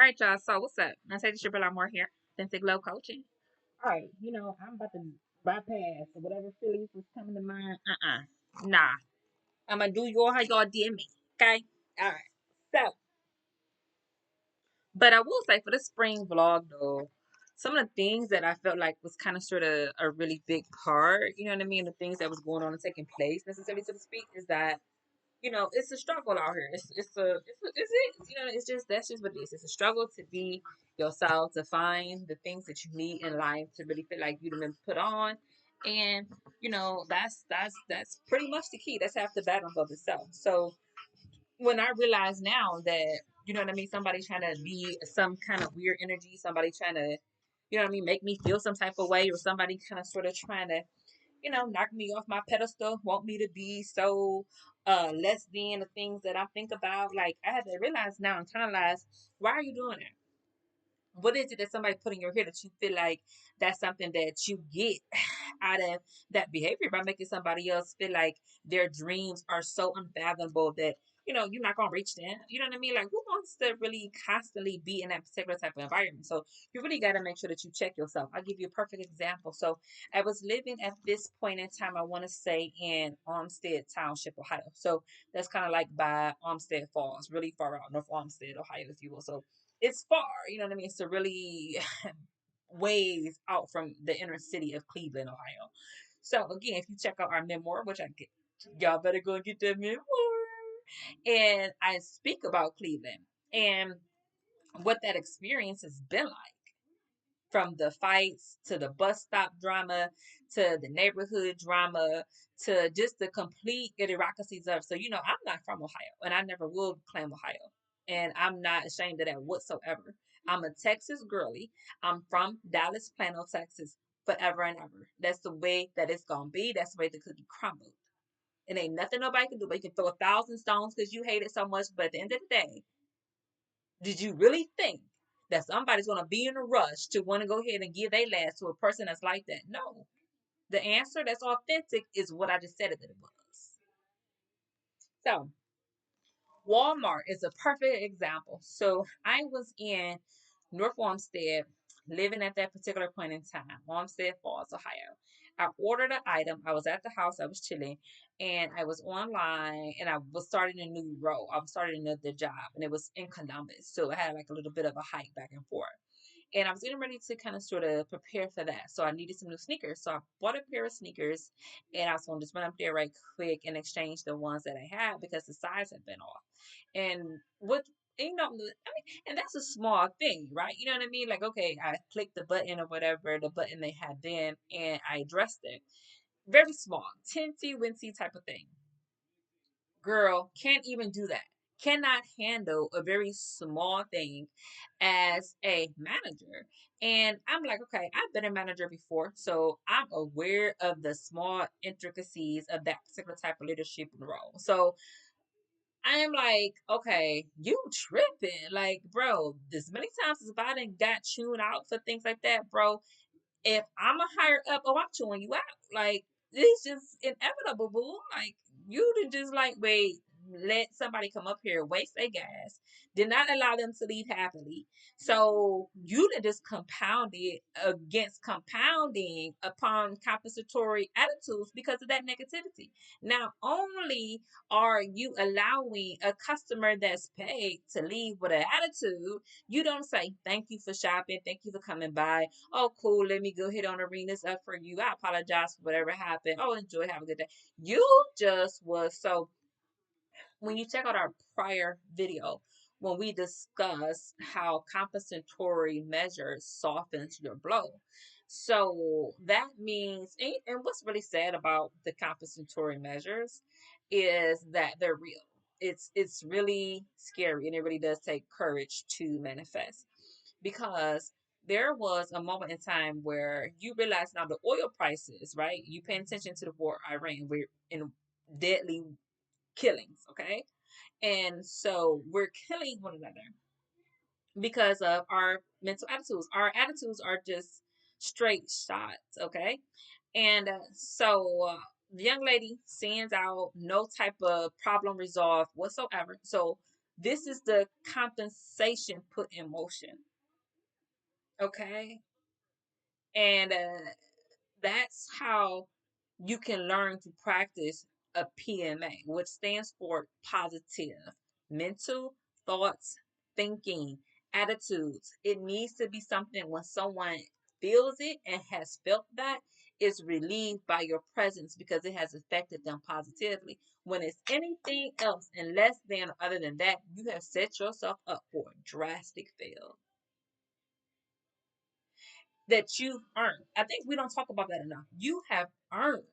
All right, y'all. So what's up? I say this your lot more here. Authentic Glow Coaching. All right, I'm about to bypass whatever feelings was coming to mind. Nah. I'm gonna do y'all how y'all did me. Okay. All right. So, but I will say for the spring vlog though, some of the things that I felt like was kind of sort of a really big part. You know what I mean? The things that was going on and taking place, necessarily so to speak, is that it's a struggle out here. It's just that's just what it is. It's a struggle to be yourself, to find the things that you need in life to really feel like you've been put on. And that's pretty much the key. That's half the battle of itself. So when I realize now that, you know what I mean, somebody trying to be some kind of weird energy, somebody trying to, you know what I mean, make me feel some type of way, or somebody kind of sort of trying to knock me off my pedestal, want me to be so less than the things that I think about. Like I had to realize now and internalize, why are you doing that? What is it that somebody put in your head that you feel like that's something that you get out of that behavior by making somebody else feel like their dreams are so unfathomable that you're not gonna reach them. You know what I mean? Like who wants to really constantly be in that particular type of environment? So you really got to make sure that you check yourself. I'll give you a perfect example. So I was living at this point in time, I want to say in Olmsted Township, Ohio. So that's kind of like by Olmsted Falls, really far out, North Olmsted, Ohio, if you will. So it's far, you know what I mean? It's a really ways out from the inner city of Cleveland, Ohio. So again, if you check out our memoir, which I get, y'all better go and get that memoir. And I speak about Cleveland and what that experience has been like, from the fights to the bus stop drama to the neighborhood drama to just the complete idiocracies of. So I'm not from Ohio, and I never will claim Ohio, and I'm not ashamed of that whatsoever. I'm a Texas girly. I'm from Dallas, Plano, Texas, forever and ever. That's the way that it's gonna be. That's the way the cookie crumbled. It ain't nothing nobody can do. But you can throw 1,000 stones because you hate it so much. But at the end of the day, did you really think that somebody's going to be in a rush to want to go ahead and give their last to a person that's like that? No. The answer that's authentic is what I just said that it was. So, Walmart is a perfect example. So, I was in North Olmsted, living at that particular point in time, Olmsted Falls, Ohio. I ordered an item. I was at the house. I was chilling, and I was online, and I was starting a new role. I was starting another job, and it was in Columbus, so I had like a little bit of a hike back and forth. And I was getting ready to kind of sort of prepare for that. So I needed some new sneakers. So I bought a pair of sneakers, and I was going to just run up there right quick and exchange the ones that I had because the size had been off. And what and that's a small thing, right? You know what I mean? Like, okay, I clicked the button or whatever, the button they had then, and I addressed it. Very small, teensy wincy type of thing. Girl, can't even do that. Cannot handle a very small thing as a manager. And I'm like, okay, I've been a manager before, so I'm aware of the small intricacies of that particular type of leadership role. So I am like, okay, you tripping. Like, bro, this many times as if I didn't got chewed out for things like that, bro. If I'm a higher up, oh, I'm chewing you out. Like, it's just inevitable, boo. Like, you to just like, wait, let somebody come up here, waste their gas, did not allow them to leave happily. So you to just compounded against compounding upon compensatory attitudes because of that negativity. Not only are you allowing a customer that's paid to leave with an attitude, you don't say thank you for shopping, thank you for coming by. Oh, cool. Let me go ahead on arenas up for you. I apologize for whatever happened. Oh, enjoy. Have a good day. You just was so. When you check out our prior video, when we discuss how compensatory measures softens your blow. So that means, and what's really sad about the compensatory measures is that they're real. It's really scary, and it really does take courage to manifest, because there was a moment in time where you realize now the oil prices, right? You paying attention to the war Iran, we're in deadly killings, okay? And so we're killing one another because of our mental attitudes. Our attitudes are just straight shots, okay? And the young lady sends out no type of problem resolved whatsoever. So This is the compensation put in motion. Okay. And that's how you can learn to practice a PMA, which stands for positive mental thoughts, thinking, attitudes. It needs to be something when someone feels it and has felt that is relieved by your presence because it has affected them positively. When it's anything else and less than or other than that, you have set yourself up for a drastic fail that you earned. I think we don't talk about that enough. You have earned.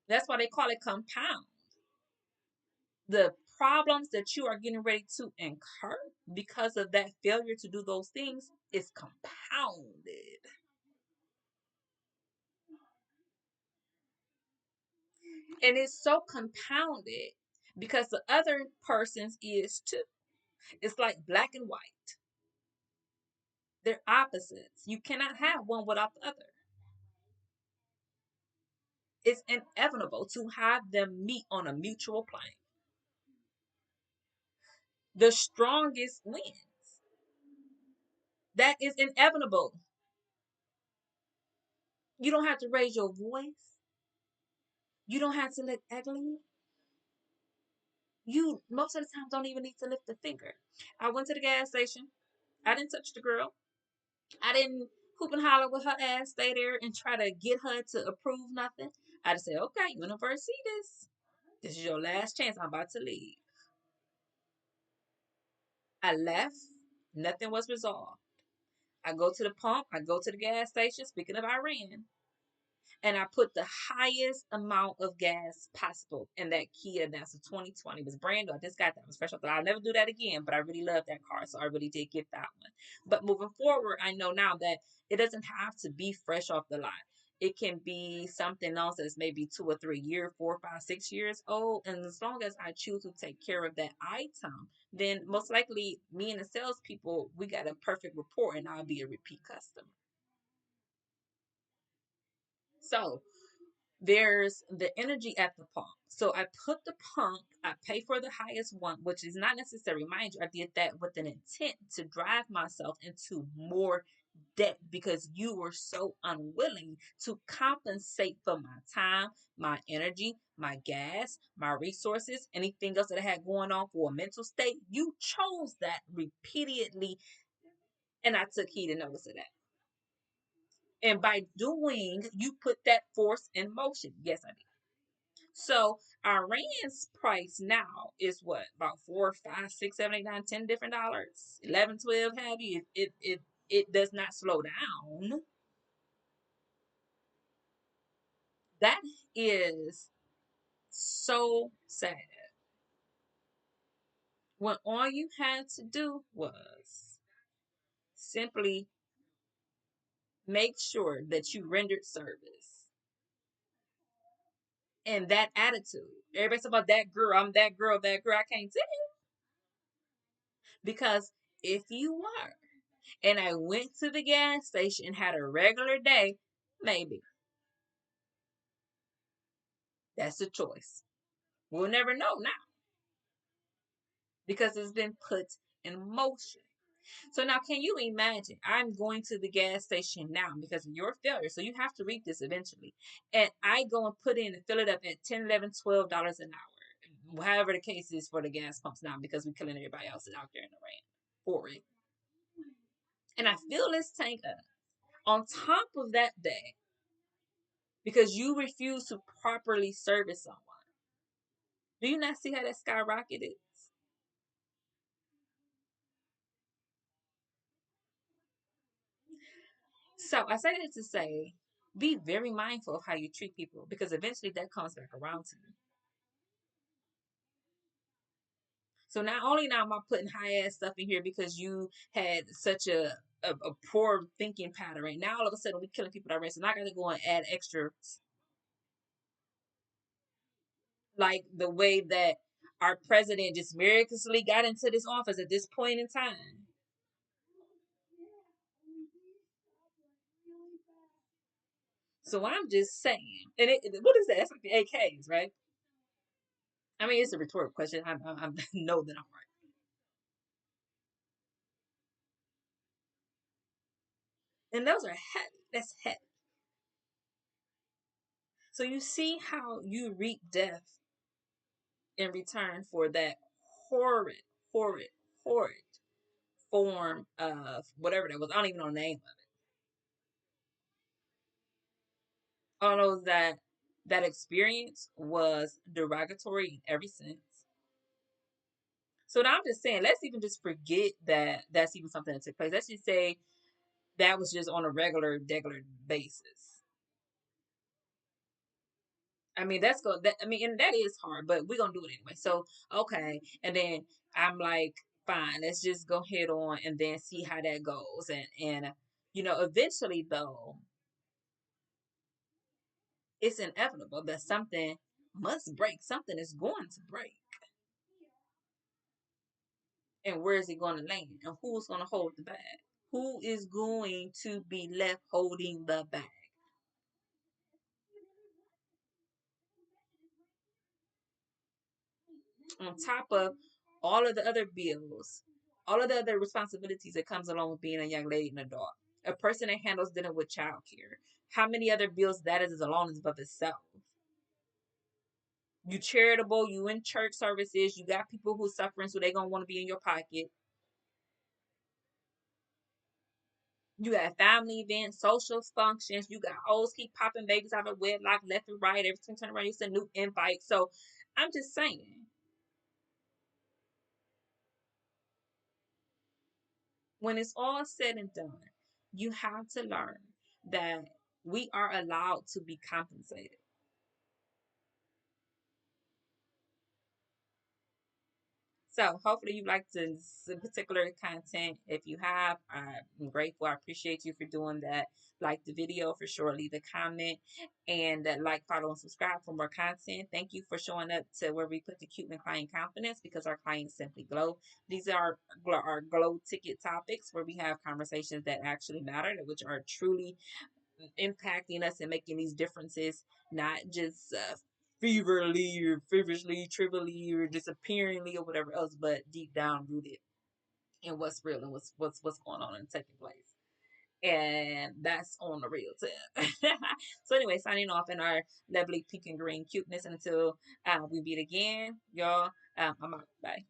That's why they call it compound. The problems that you are getting ready to incur because of that failure to do those things is compounded. And it's so compounded because the other person's is too. It's like black and white. They're opposites. You cannot have one without the other. It's inevitable to have them meet on a mutual plane. The strongest wins. That is inevitable. You don't have to raise your voice. You don't have to look ugly. You most of the time don't even need to lift a finger. I went to the gas station. I didn't touch the girl. I didn't hoop and holler with her ass, stay there and try to get her to approve nothing. I just said, okay, universe, see this. This is your last chance. I'm about to leave. I left. Nothing was resolved. I go to the pump. I go to the gas station. Speaking of Iran, and I put the highest amount of gas possible in that Kia. That's a 2020. It was brand new. I just got that. It was fresh off the lot. I'll never do that again, but I really love that car, so I really did get that one. But moving forward, I know now that it doesn't have to be fresh off the lot. It can be something else that's maybe 2 or 3 years, 4, 5, 6 years old. And as long as I choose to take care of that item, then most likely me and the salespeople, we got a perfect rapport and I'll be a repeat customer. So there's the energy at the pump. So I put the pump, I pay for the highest one, which is not necessary. Mind you, I did that with an intent to drive myself into more debt because you were so unwilling to compensate for my time, my energy, my gas, my resources, anything else that I had going on for a mental state. You chose that repeatedly, and I took heed and notice of that. And by doing, you put that force in motion. Yes, I did. So Iran's price now is what, about 4, 5, 6, 7, 8, 9, $10 different, 11, 12, have you? It does not slow down. That is so sad. When all you had to do was simply make sure that you rendered service and that attitude. Everybody's about that girl. I'm that girl. That girl. I can't tell you because if you were and I went to the gas station and had a regular day, maybe that's a choice. We'll never know now because it's been put in motion. So now, can you imagine? I'm going to the gas station now because of your failure. So you have to read this eventually. And I go and put in and fill it up at 10, 11, $12 an hour. However the case is for the gas pumps now because we're killing everybody else out there in the rain for it. And I fill this tank up. On top of that day, because you refuse to properly service someone. Do you not see how that skyrocketed? So I say that to say, be very mindful of how you treat people because eventually that comes back around to you. So not only now am I putting high ass stuff in here because you had such a poor thinking pattern, right? Now all of a sudden we killing people that race, and I got to go and add extras like the way that our president just miraculously got into this office at this point in time. So I'm just saying, and what is that? That's like the AKs, right? I mean, it's a rhetorical question. I know that I'm right. And those are heavy. That's heavy. So you see how you reap death in return for that horrid, horrid, horrid form of whatever that was. I don't even know the name of it. Although that experience was derogatory in every sense. So now I'm just saying, let's even just forget that that's even something that took place. Let's just say that was just on a regular basis. I mean, that's go. That, I mean, and that is hard, but we're gonna do it anyway. So okay, and then I'm like, fine, let's just go head on and then see how that goes. And eventually though, it's inevitable that something must break. Something is going to break. And where is it going to land? And who's going to hold the bag? Who is going to be left holding the bag? On top of all of the other bills, all of the other responsibilities that comes along with being a young lady and adult. A person that handles dealing with childcare. How many other bills that is alone is above itself. You charitable, you in church services, you got people who suffering, so they gonna want to be in your pocket. You got family events, social functions. You got hoes keep popping babies out of wedlock left and right. Every time you turn around, it's a new invite. So I'm just saying, when it's all said and done, you have to learn that we are allowed to be compensated. So hopefully you like this particular content. If you have, I'm grateful. I appreciate you for doing that. Like the video for sure. Leave a comment and like, follow, and subscribe for more content. Thank you for showing up to where we put the cute and client confidence because our clients simply glow. These are our glow ticket topics where we have conversations that actually matter, which are truly impacting us and making these differences, not just feverly or feverishly, trivially, or disappearingly or whatever else, but deep down rooted in what's real and what's going on and taking place. And that's on the real tip. So anyway, signing off in our lovely pink and green cuteness until we meet again, y'all. I'm out. Bye.